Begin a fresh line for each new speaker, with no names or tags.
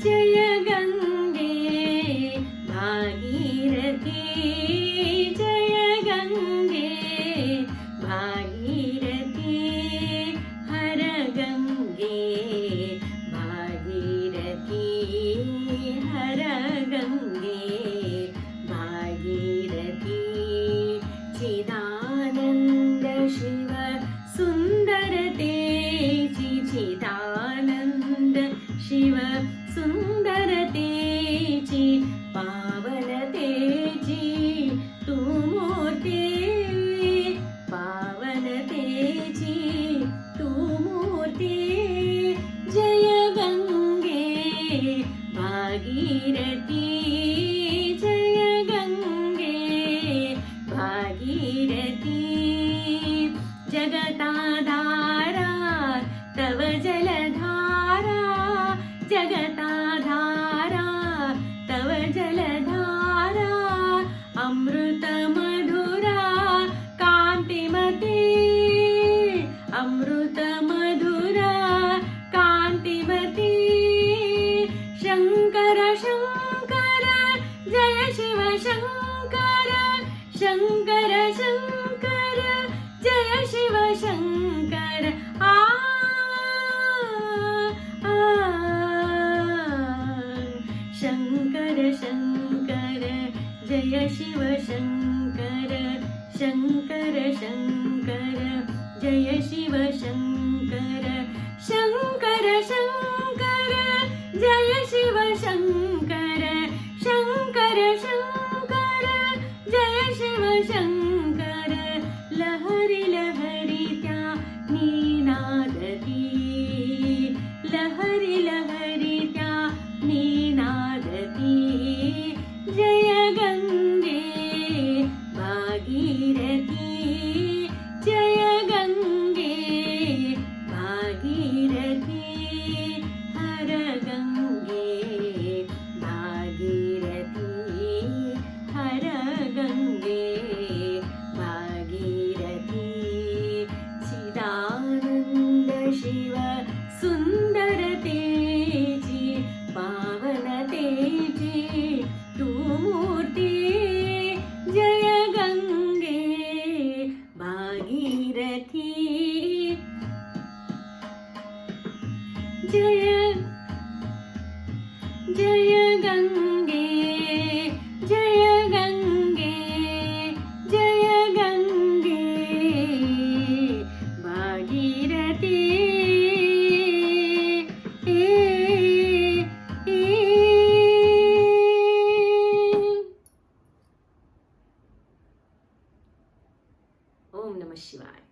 जय गंगे भागीरथी, जय गंगे भागीरथी, हर गंगे भागीरथी, हर गंगे भागीरथी, चिदानंद शिव सुंदर तेजी, चिदानंद शिव सुंदर तेजी, पावन तेजी तू मूर्ती, पावन तेजी तू मूर्ती, जय गंगे भागीरथी, जय गंगे भागीरथी, जगताधारा तव जलधारा, जगताधारा तव जलधारा, अमृत मधुरा कांतिमती, अमृत मधुरा कांतिमती, शंकर शंकर जय शिव शंकर, शंकर शंकर जय शिव शंकर, आ शंकर शंकर जय शिव शंकर, शंकर शंकर जय शिव शंकर, शंकर शंकर जय शिव शंकर, शंकर शंकर जय शिव शंकर, लहरी लहरी त्या नीनादती, लहरी लहरी त्या नीनादती, जय गंगे भागीरथी, जय गंगे भागीरथी, हर गंगे भागीरथी, हर गंगे भागीरथी, चिदानंद शिव सुंदर तेजी, पावन तेजी तू मूर्ती, जय गंगे भागीरथी, जय जय गंगे, जय गंगे, जय गंगे भागीरथी, ओम नमः शिवाय.